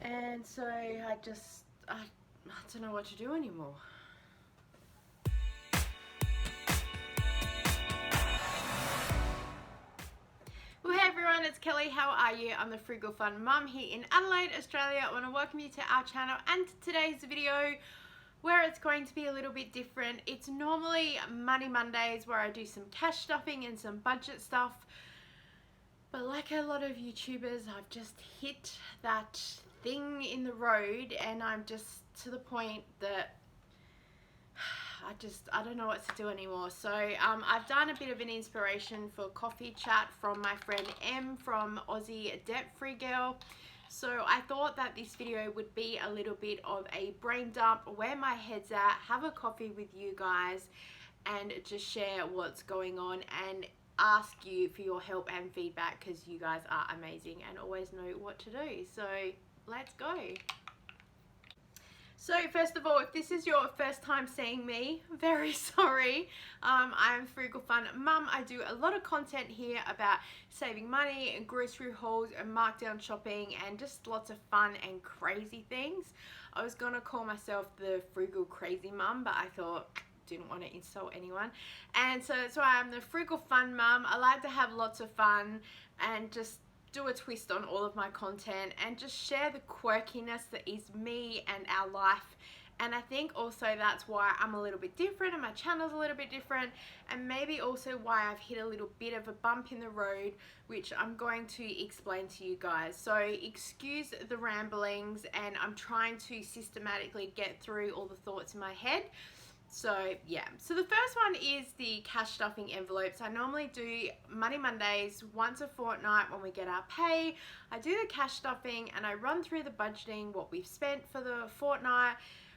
And so I don't know what to do anymore. Well, hey everyone, it's Kelly. How are you? I'm the Frugal Fun Mum here in Adelaide, Australia. I want to welcome you to our channel and to today's video where it's going to be a little bit different. It's normally Money Mondays where I do some cash stuffing and some budget stuff. But like a lot of YouTubers, I've just hit that thing in the road and I'm just to the point that I don't know what to do anymore. So I've done a bit of an inspiration for coffee chat from my friend M from Aussie Debt Free Girl. So I thought that this video would be a little bit of a brain dump, where my head's at, have a coffee with you guys and just share what's going on and ask you for your help and feedback, because you guys are amazing and always know what to do. So let's go. So first of all, if this is your first time seeing me, very sorry. I'm Frugal Fun Mum. I do a lot of content here about saving money and grocery hauls and markdown shopping and just lots of fun and crazy things. I was gonna call myself the Frugal Crazy Mum, but I thought, didn't want to insult anyone. And so that's why I'm the Frugal Fun Mum. I like to have lots of fun and just do a twist on all of my content and just share the quirkiness that is me and our life. And I think also that's why I'm a little bit different and my channel's a little bit different, and maybe also why I've hit a little bit of a bump in the road, which I'm going to explain to you guys. So excuse the ramblings, and I'm trying to systematically get through all the thoughts in my head. So yeah, so the first one is the cash stuffing envelopes. I normally do Money Mondays once a fortnight when we get our pay. I do the cash stuffing and I run through the budgeting, what we've spent for the fortnight,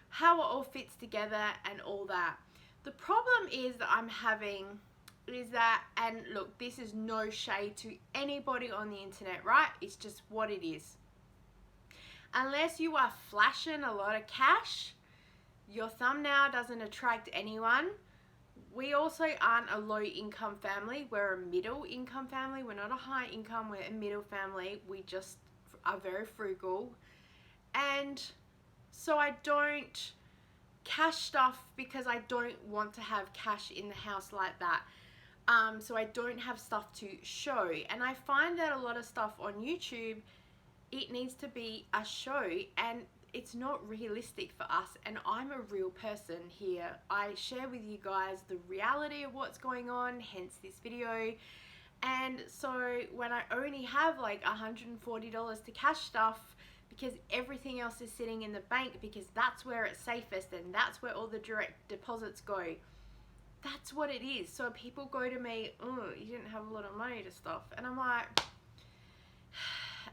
how it all fits together and all that. The problem is that I'm having is that, and look, this is no shade to anybody on the internet, right? It's just what it is. Unless you are flashing a lot of cash, your thumbnail doesn't attract anyone. We also aren't a low income family. We're a middle income family. We're not a high income, we're a middle family. We just are very frugal. And so I don't cash stuff because I don't want to have cash in the house like that. So I don't have stuff to show. And I find that a lot of stuff on YouTube, it needs to be a show, and it's not realistic for us. And I'm a real person here. I share with you guys the reality of what's going on, hence this video. And so when I only have like $140 to cash stuff because everything else is sitting in the bank because that's where it's safest and that's where all the direct deposits go, that's what it is. So people go to me, oh, you didn't have a lot of money to stuff. And I'm like,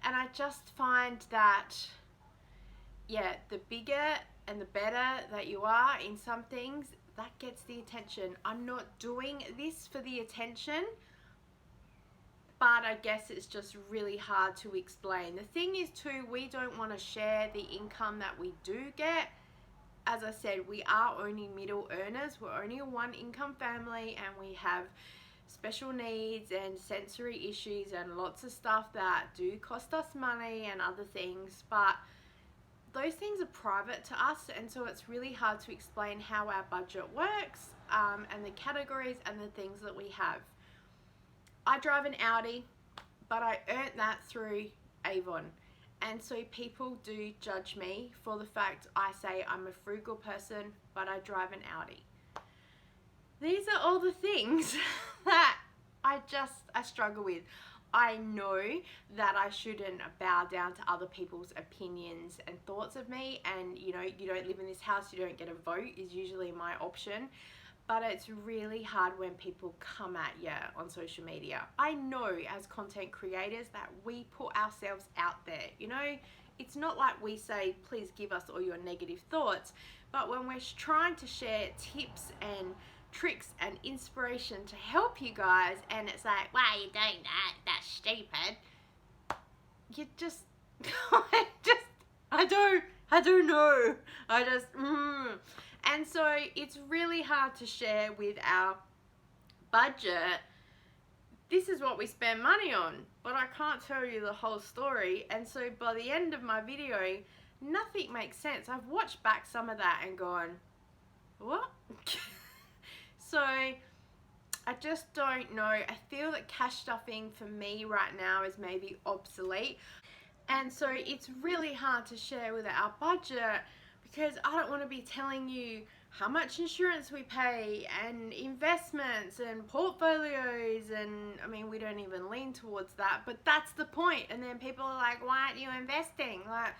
and I just find that, yeah, the bigger and the better that you are in some things, that gets the attention. I'm not doing this for the attention, but I guess it's just really hard to explain. The thing is too, we don't want to share the income that we do get. As I said, we are only middle earners. We're only a one income family and we have special needs and sensory issues and lots of stuff that do cost us money and other things, but those things are private to us, and so it's really hard to explain how our budget works and the categories and the things that we have. I drive an Audi, but I earned that through Avon, and so people do judge me for the fact I say I'm a frugal person, but I drive an Audi. These are all the things that I struggle with. I know that I shouldn't bow down to other people's opinions and thoughts of me, and you know, you don't live in this house, you don't get a vote is usually my option, but it's really hard when people come at you on social media. I know as content creators that we put ourselves out there, you know, it's not like we say, please give us all your negative thoughts, but when we're trying to share tips and tricks and inspiration to help you guys, and it's like, why are you doing that? That's stupid. You just, I don't know. And so it's really hard to share with our budget this is what we spend money on, but I can't tell you the whole story. And so by the end of my video, nothing makes sense. I've watched back some of that and gone, what? So I just don't know. I feel that cash stuffing for me right now is maybe obsolete. And so it's really hard to share with our budget because I don't want to be telling you how much insurance we pay and investments and portfolios, and I mean, we don't even lean towards that, but that's the point. And then people are like, why aren't you investing? Like,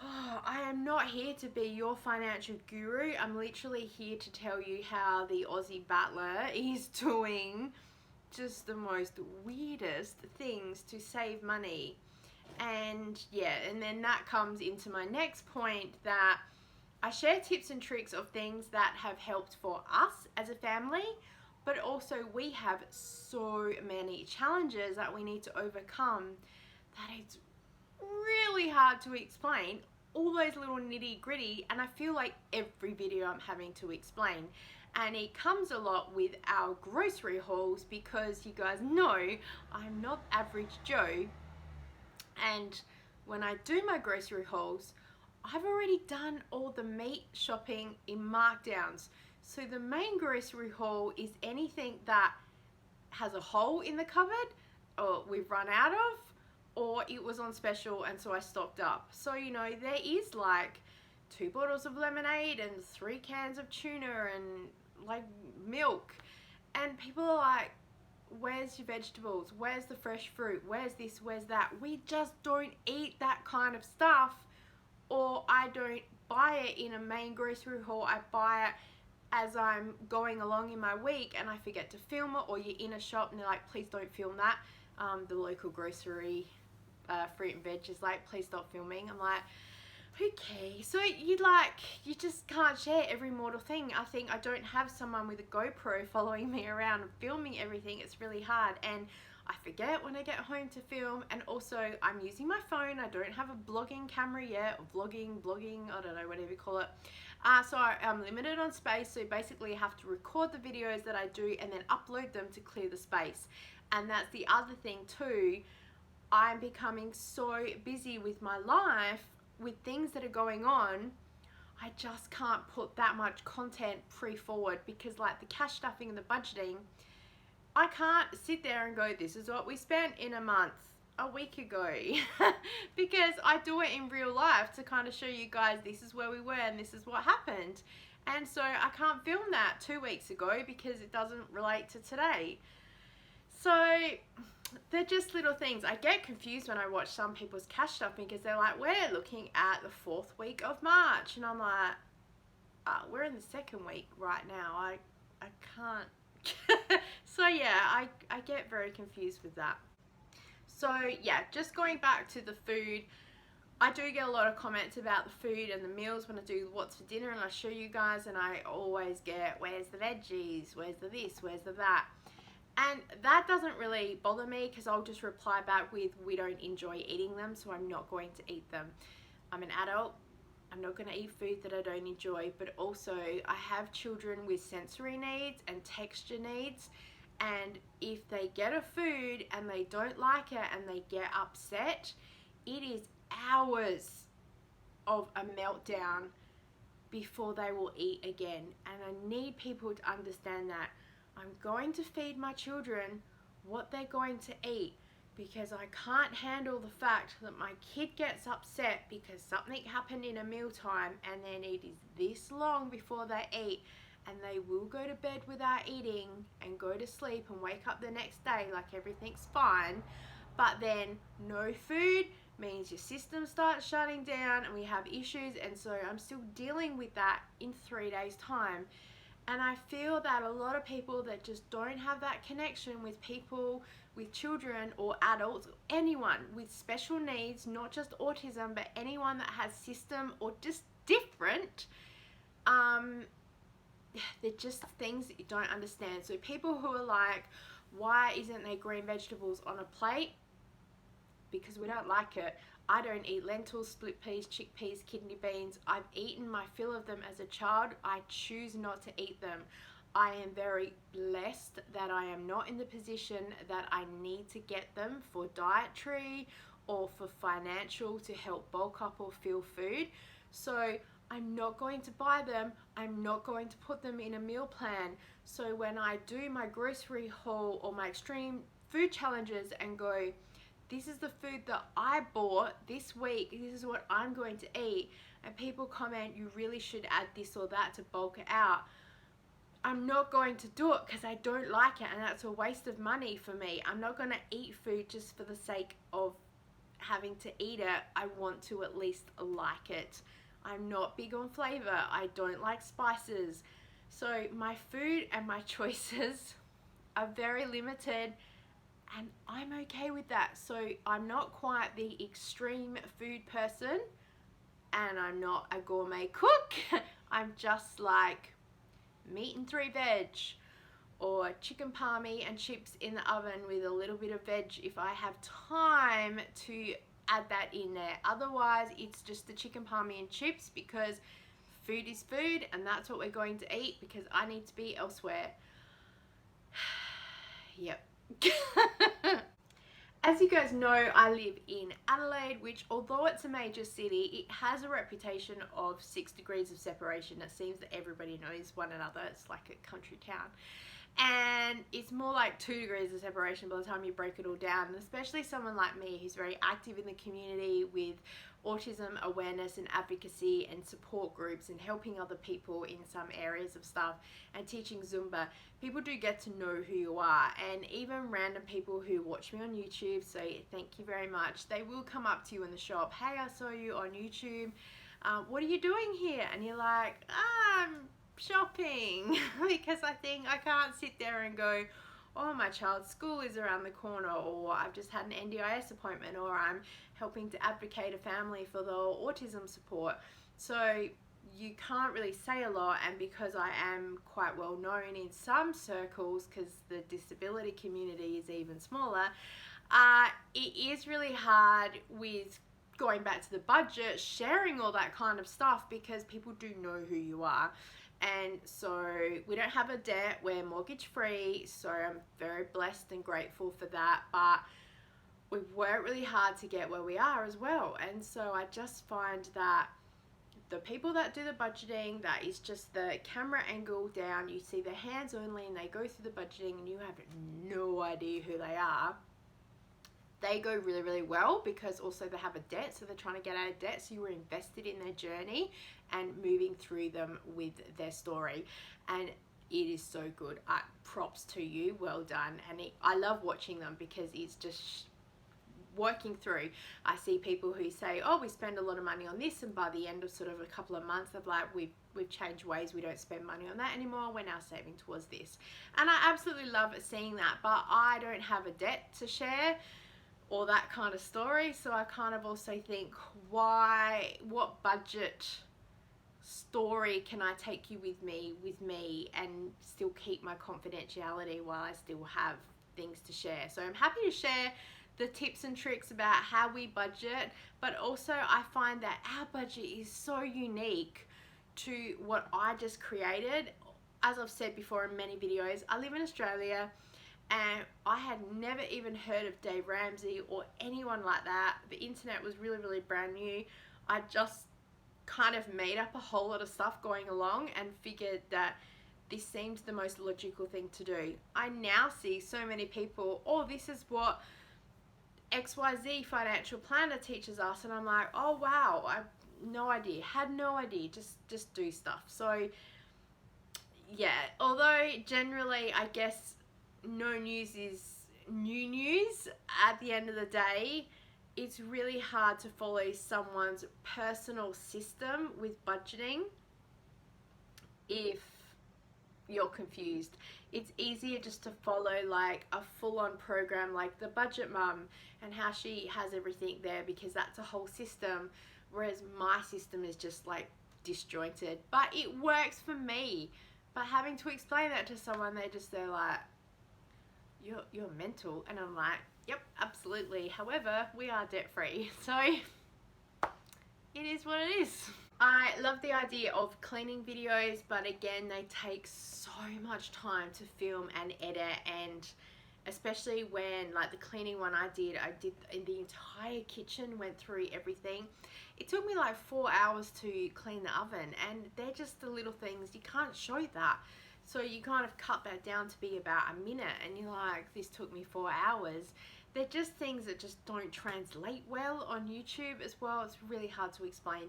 oh, I am not here to be your financial guru. I'm literally here to tell you how the Aussie battler is doing just the most weirdest things to save money. And yeah, and then that comes into my next point, that I share tips and tricks of things that have helped for us as a family, but also we have so many challenges that we need to overcome that it's really hard to explain all those little nitty gritty, and I feel like every video I'm having to explain. And it comes a lot with our grocery hauls because you guys know I'm not average Joe, and when I do my grocery hauls, I've already done all the meat shopping in markdowns. So the main grocery haul is anything that has a hole in the cupboard, or we've run out of, or it was on special and so I stocked up. So, you know, there is like 2 bottles of lemonade and 3 cans of tuna and like milk. And people are like, where's your vegetables? Where's the fresh fruit? Where's this? Where's that? We just don't eat that kind of stuff. Or I don't buy it in a main grocery haul. I buy it as I'm going along in my week and I forget to film it, or you're in a shop and they're like, please don't film that. The local grocery fruit and veg is like, please stop filming. I'm like, okay. So you just can't share every mortal thing. I think I don't have someone with a GoPro following me around and filming everything. It's really hard, and I forget when I get home to film. And also I'm using my phone. I don't have a blogging camera yet, or blogging, I don't know, whatever you call it. So I'm limited on space, so basically I have to record the videos that I do and then upload them to clear the space. And that's the other thing too. I'm becoming so busy with my life, with things that are going on, I just can't put that much content pre-forward, because like the cash stuffing and the budgeting, I can't sit there and go, this is what we spent in a month a week ago because I do it in real life to kind of show you guys this is where we were and this is what happened. And so I can't film that 2 weeks ago because it doesn't relate to today. So they're just little things. I get confused when I watch some people's cash stuffing because they're like, we're looking at the 4th week of March, and I'm like, we're in the 2nd week right now. I can't. So yeah, I get very confused with that. So yeah, just going back to the food, I do get a lot of comments about the food and the meals when I do what's for dinner, and I show you guys, and I always get, where's the veggies, where's the this, where's the that. And that doesn't really bother me because I'll just reply back with, we don't enjoy eating them, so I'm not going to eat them. I'm an adult. I'm not going to eat food that I don't enjoy, but also I have children with sensory needs and texture needs, and if they get a food and they don't like it and they get upset, it is hours of a meltdown before they will eat again. And I need people to understand that I'm going to feed my children what they're going to eat, because I can't handle the fact that my kid gets upset because something happened in a mealtime and then it is this long before they eat, and they will go to bed without eating and go to sleep and wake up the next day like everything's fine. But then no food means your system starts shutting down and we have issues, and so I'm still dealing with that in 3 days' time. And I feel that a lot of people that just don't have that connection with people with children or adults, anyone with special needs, not just autism, but anyone that has system or just different, they're just things that you don't understand. So people who are like, why isn't there green vegetables on a plate? Because we don't like it. I don't eat lentils, split peas, chickpeas, kidney beans. I've eaten my fill of them as a child. I choose not to eat them. I am very blessed that I am not in the position that I need to get them for dietary or for financial to help bulk up or fill food. So I'm not going to buy them. I'm not going to put them in a meal plan. So when I do my grocery haul or my extreme food challenges and go, this is the food that I bought this week, this is what I'm going to eat, and people comment, you really should add this or that to bulk it out, I'm not going to do it because I don't like it, and that's a waste of money for me. I'm not going to eat food just for the sake of having to eat it. I want to at least like it. I'm not big on flavor. I don't like spices. So my food and my choices are very limited, and I'm okay with that. So I'm not quite the extreme food person, and I'm not a gourmet cook. I'm just like meat and 3 veg, or chicken palmy and chips in the oven with a little bit of veg if I have time to add that in there. Otherwise, it's just the chicken palmy and chips because food is food, and that's what we're going to eat because I need to be elsewhere. Yep. As you guys know, I live in Adelaide, which although it's a major city, it has a reputation of 6 degrees of separation. It seems that everybody knows one another. It's like a country town. And it's more like 2 degrees of separation by the time you break it all down. And especially someone like me who's very active in the community with autism awareness and advocacy and support groups and helping other people in some areas of stuff and teaching Zumba, people do get to know who you are. And even random people who watch me on YouTube, so thank you very much, they will come up to you in the shop, hey, I saw you on YouTube, what are you doing here? And you're like, I'm shopping because I think I can't sit there and go, oh, my child's school is around the corner, or I've just had an NDIS appointment, or I'm helping to advocate a family for the autism support. So you can't really say a lot, and because I am quite well known in some circles because the disability community is even smaller, it is really hard with going back to the budget, sharing all that kind of stuff, because people do know who you are. And so we don't have a debt, we're mortgage free, so I'm very blessed and grateful for that, but we've worked really hard to get where we are as well. And so I just find that the people that do the budgeting, that is just the camera angle down, you see the hands only, and they go through the budgeting and you have no idea who they are. They go really, really well because also they have a debt, so they're trying to get out of debt, so you were invested in their journey and moving through them with their story. And it is so good. Props to you, well done. And I love watching them because it's just working through. I see people who say, oh, we spend a lot of money on this, and by the end of sort of a couple of months, they're like, we've changed ways, we don't spend money on that anymore, we're now saving towards this. And I absolutely love seeing that, but I don't have a debt to share or that kind of story. So I kind of also think, what budget story can I take you with me and still keep my confidentiality while I still have things to share? So I'm happy to share the tips and tricks about how we budget, but also I find that our budget is so unique to what I just created. As I've said before in many videos, I live in Australia, and I had never even heard of Dave Ramsey or anyone like that. The internet was really, really brand new. I just kind of made up a whole lot of stuff going along and figured that this seemed the most logical thing to do. I now see so many people, oh, this is what XYZ financial planner teaches us, and I'm like, oh wow, I had no idea, just do stuff. So yeah, although generally I guess no news is new news, at the end of the day, it's really hard to follow someone's personal system with budgeting if you're confused. It's easier just to follow like a full-on program like the Budget Mum and how she has everything there, because that's a whole system, whereas my system is just like disjointed, but it works for me. But having to explain that to someone, they're like, you're mental. And I'm like, yep, absolutely. However, we are debt free, so it is what it is. I love the idea of cleaning videos, but again, they take so much time to film and edit, and especially when, like the cleaning one I did in the entire kitchen, went through everything. It took me like 4 hours to clean the oven, and they're just the little things, you can't show that. So you kind of cut that down to be about a minute, and you're like, this took me 4 hours. They're just things that just don't translate well on YouTube as well. It's really hard to explain.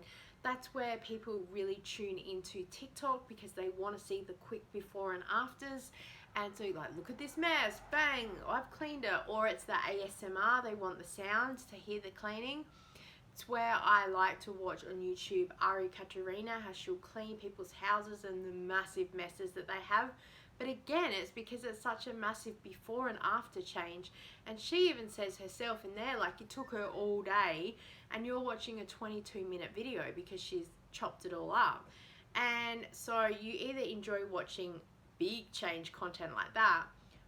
That's where people really tune into TikTok, because they want to see the quick before and afters. And so like, look at this mess, bang, I've cleaned it. Or it's the ASMR, they want the sounds to hear the cleaning. It's where I like to watch on YouTube Ari Katerina, how she'll clean people's houses and the massive messes that they have. But again, it's because it's such a massive before and after change. And she even says herself in there, like, it took her all day and you're watching a 22-minute video because she's chopped it all up. And so you either enjoy watching big change content like that,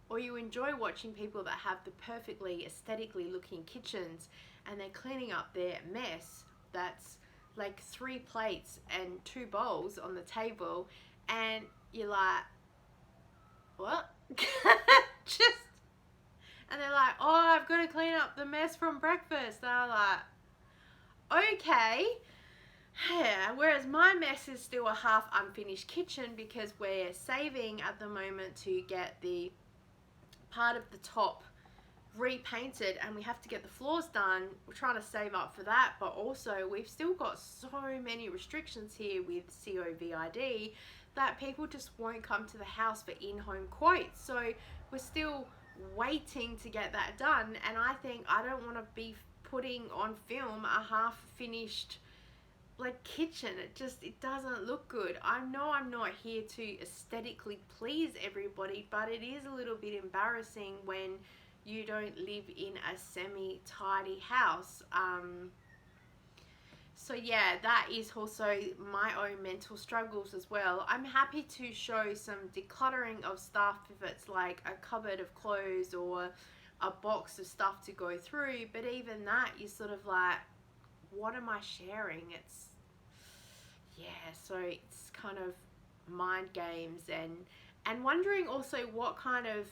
or you enjoy watching people that have the perfectly aesthetically looking kitchens and they're cleaning up their mess that's like 3 plates and 2 bowls on the table, and you're like, what? Just, and they're like, oh, I've got to clean up the mess from breakfast. And I'm like, okay. Yeah, whereas my mess is still a half unfinished kitchen, because we're saving at the moment to get the part of the top repainted, and we have to get the floors done. We're trying to save up for that, but also we've still got so many restrictions here with COVID that people just won't come to the house for in-home quotes. So we're still waiting to get that done, and I think I don't want to be putting on film a half-finished like kitchen. It doesn't look good. I know I'm not here to aesthetically please everybody, but it is a little bit embarrassing when you don't live in a semi-tidy house. So yeah, that is also my own mental struggles as well. I'm happy to show some decluttering of stuff if it's like a cupboard of clothes or a box of stuff to go through, but even that, you're sort of like, what am I sharing? It's, yeah, so it's kind of mind games, and wondering also what kind of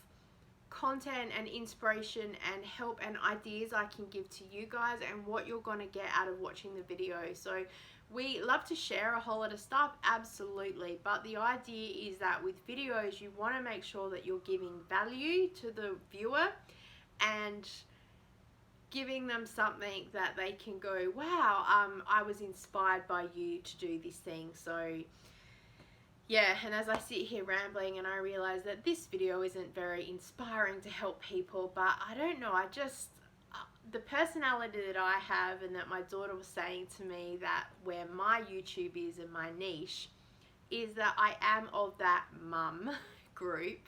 content and inspiration and help and ideas I can give to you guys, and what you're going to get out of watching the video. So we love to share a whole lot of stuff, absolutely, but the idea is that with videos you want to make sure that you're giving value to the viewer and giving them something that they can go, wow, I was inspired by you to do this thing. So yeah, and as I sit here rambling and I realize that this video isn't very inspiring to help people, but I don't know, I just, the personality that I have, and that my daughter was saying to me, that where my YouTube is and my niche is that I am of that mum group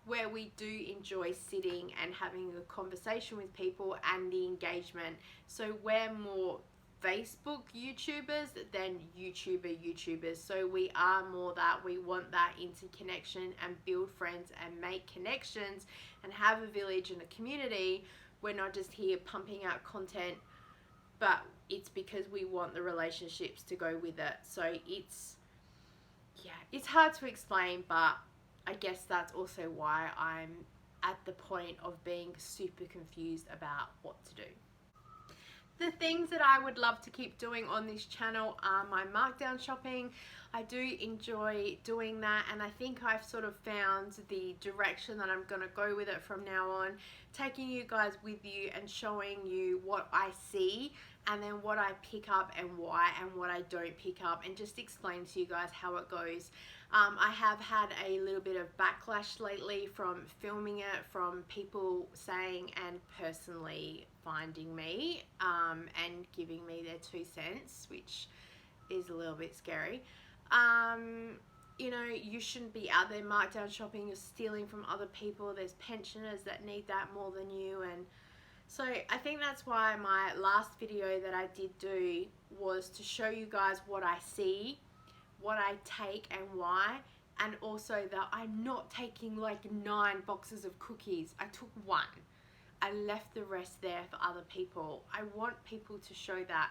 where we do enjoy sitting and having a conversation with people and the engagement. So we're more Facebook YouTubers than YouTubers. So we are more that, we want that interconnection and build friends and make connections and have a village and a community. We're not just here pumping out content, but it's because we want the relationships to go with it. So it's, yeah, it's hard to explain, but I guess that's also why I'm at the point of being super confused about what to do. The things that I would love to keep doing on this channel are my markdown shopping. I do enjoy doing that, and I think I've sort of found the direction that I'm going to go with it from now on, taking you guys with you and showing you what I see and then what I pick up and why, and what I don't pick up, and just explain to you guys how it goes. I have had a little bit of backlash lately from filming it, from people saying and personally finding me and giving me their 2 cents, which is a little bit scary. You know, you shouldn't be out there markdown shopping, you're stealing from other people, there's pensioners that need that more than you. And so I think that's why my last video that I did do was to show you guys what I see, what I take and why, and also that I'm not taking like 9 boxes of cookies. I took 1. I left the rest there for other people. I want people to show that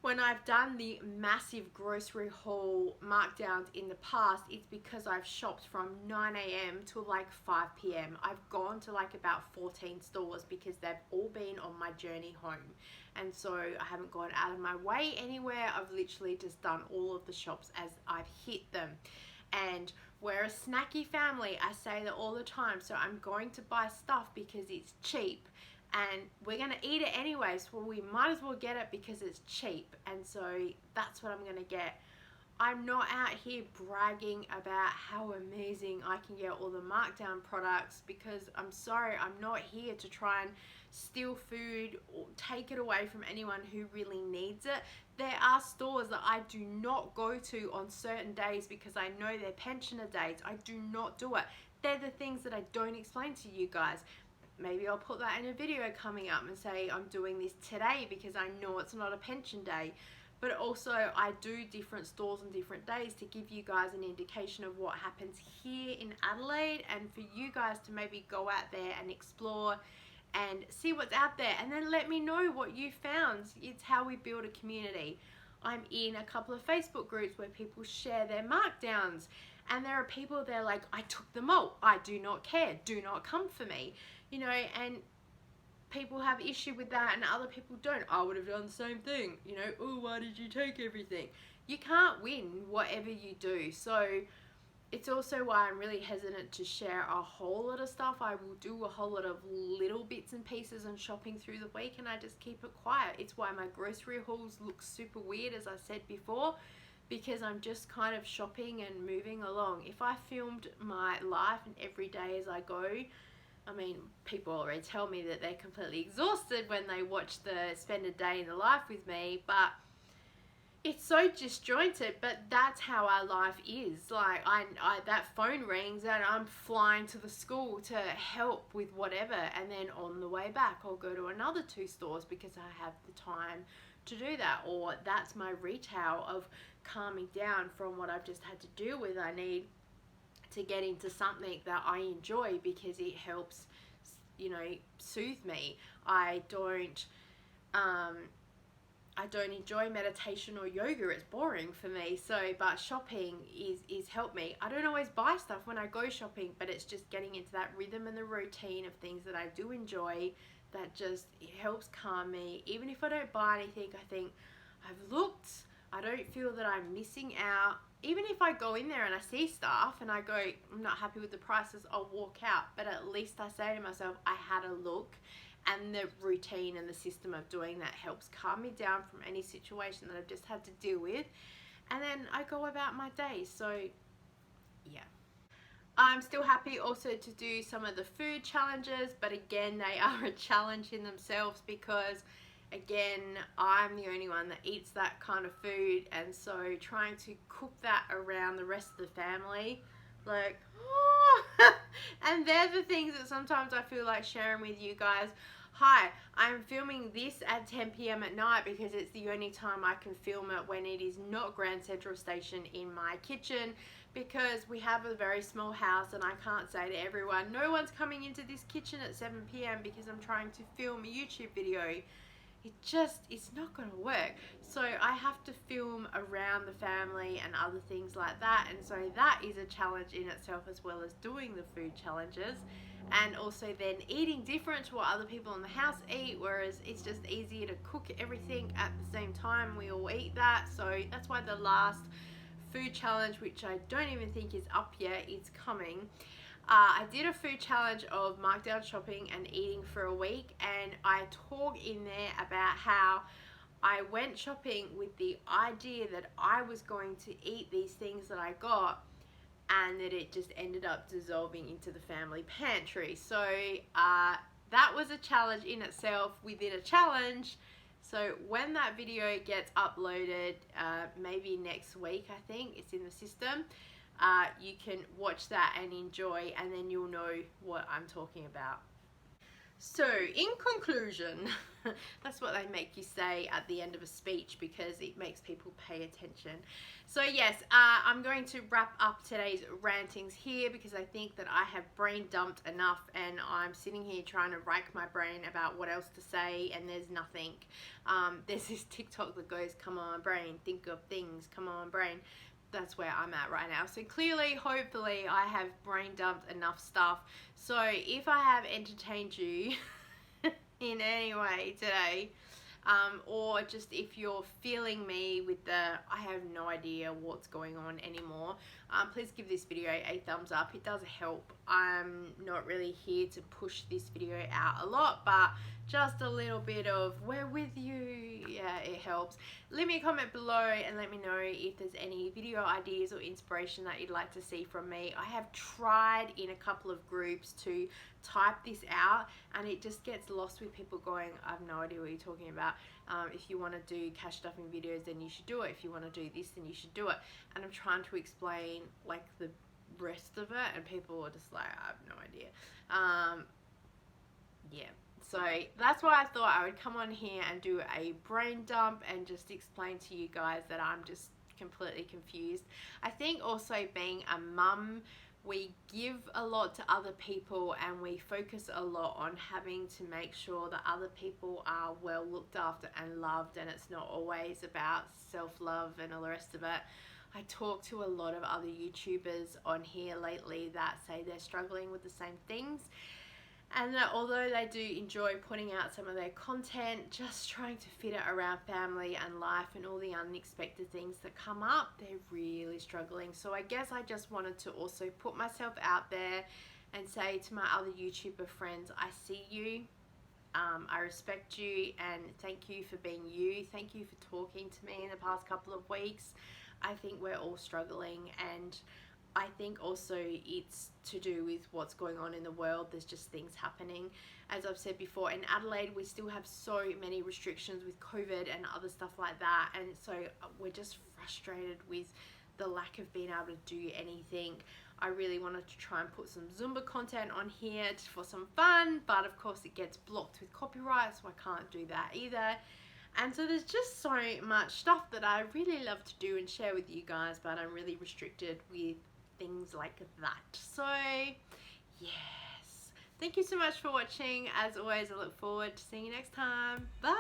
When I've done the massive grocery haul markdowns in the past, it's because I've shopped from 9 a.m. to like 5 p.m. I've gone to like about 14 stores because they've all been on my journey home. And so I haven't gone out of my way anywhere. I've literally just done all of the shops as I've hit them. And we're a snacky family. I say that all the time. So I'm going to buy stuff because it's cheap. And we're going to eat it anyways. Well, we might as well get it because it's cheap. And so that's what I'm going to get. I'm not out here bragging about how amazing I can get all the markdown products, because I'm sorry, I'm not here to try and steal food or take it away from anyone who really needs it. There are stores that I do not go to on certain days because I know they're pensioner days. I do not do it. They're the things that I don't explain to you guys. Maybe I'll put that in a video coming up and say I'm doing this today because I know it's not a pension day. But also I do different stores on different days to give you guys an indication of what happens here in Adelaide, and for you guys to maybe go out there and explore and see what's out there, and then let me know what you found. It's how we build a community. I'm in a couple of Facebook groups where people share their markdowns, and there are people there like, I took them all, I do not care, do not come for me, you know, and people have issue with that and other people don't. I would have done the same thing, you know, oh, why did you take everything? You can't win whatever you do. So it's also why I'm really hesitant to share a whole lot of stuff. I will do a whole lot of little bits and pieces and shopping through the week, and I just keep it quiet. It's why my grocery hauls look super weird, as I said before, because I'm just kind of shopping and moving along. If I filmed my life and every day as I go, I mean, people already tell me that they're completely exhausted when they watch the spend a day in the life with me, but it's so disjointed. But that's how our life is. Like, that phone rings and I'm flying to the school to help with whatever, and then on the way back I'll go to another 2 stores because I have the time to do that. Or that's my retail of calming down from what I've just had to deal with. I need to get into something that I enjoy because it helps, you know, soothe me. I don't enjoy meditation or yoga. It's boring for me. So, but shopping is helped me. I don't always buy stuff when I go shopping, but it's just getting into that rhythm and the routine of things that I do enjoy that just helps calm me. Even if I don't buy anything, I think I've looked, I don't feel that I'm missing out. Even if I go in there and I see stuff and I go, I'm not happy with the prices, I'll walk out. But at least I say to myself, I had a look, and the routine and the system of doing that helps calm me down from any situation that I've just had to deal with. And then I go about my day. So yeah. I'm still happy also to do some of the food challenges, but again, they are a challenge in themselves because again, I'm the only one that eats that kind of food, and so trying to cook that around the rest of the family, like, oh. And they're the things that sometimes I feel like sharing with you guys. Hi, I'm filming this at 10 p.m. at night because it's the only time I can film it when it is not Grand Central Station in my kitchen, because we have a very small house and I can't say to everyone, no one's coming into this kitchen at 7 p.m. because I'm trying to film a YouTube video. It's not going to work. So I have to film around the family and other things like that, and so that is a challenge in itself, as well as doing the food challenges, and also then eating different to what other people in the house eat, whereas it's just easier to cook everything at the same time. We all eat that, so that's why the last food challenge, which I don't even think is up yet, is coming. I did a food challenge of markdown shopping and eating for a week, and I talk in there about how I went shopping with the idea that I was going to eat these things that I got, and that it just ended up dissolving into the family pantry. So that was a challenge in itself within a challenge. So when that video gets uploaded, maybe next week, I think it's in the system, you can watch that and enjoy, and then you'll know what I'm talking about. So, in conclusion, that's what they make you say at the end of a speech because it makes people pay attention. So yes, I'm going to wrap up today's rantings here because I think that I have brain dumped enough and I'm sitting here trying to rack my brain about what else to say and there's nothing. There's this TikTok that goes, come on brain, think of things, come on brain. That's where I'm at right now. So clearly, hopefully, I have brain dumped enough stuff. So if I have entertained you in any way today, or just if you're feeling me with the I have no idea what's going on anymore, please give this video a thumbs up. It does help. I'm not really here to push this video out a lot, but just a little bit of we're with you, yeah, it helps. Leave me a comment below and let me know if there's any video ideas or inspiration that you'd like to see from me. I have tried in a couple of groups to type this out and it just gets lost with people going, I have no idea what you're talking about. If you want to do cash stuffing videos, then you should do it. If you want to do this, then you should do it. And I'm trying to explain like the rest of it and people are just like, I have no idea. Yeah. So that's why I thought I would come on here and do a brain dump and just explain to you guys that I'm just completely confused. I think also being a mum, we give a lot to other people and we focus a lot on having to make sure that other people are well looked after and loved, and it's not always about self-love and all the rest of it. I talk to a lot of other YouTubers on here lately that say they're struggling with the same things, and that although they do enjoy putting out some of their content, just trying to fit it around family and life and all the unexpected things that come up, they're really struggling. So I guess I just wanted to also put myself out there and say to my other YouTuber friends, I see you, I respect you, and thank you for being you. Thank you for talking to me in the past couple of weeks. I think we're all struggling, and I think also it's to do with what's going on in the world. There's just things happening. As I've said before, in Adelaide we still have so many restrictions with COVID and other stuff like that, and so we're just frustrated with the lack of being able to do anything. I really wanted to try and put some Zumba content on here for some fun, but of course it gets blocked with copyright, so I can't do that either. And so there's just so much stuff that I really love to do and share with you guys, but I'm really restricted with things like that. So yes, thank you so much for watching. As always, I look forward to seeing you next time. Bye.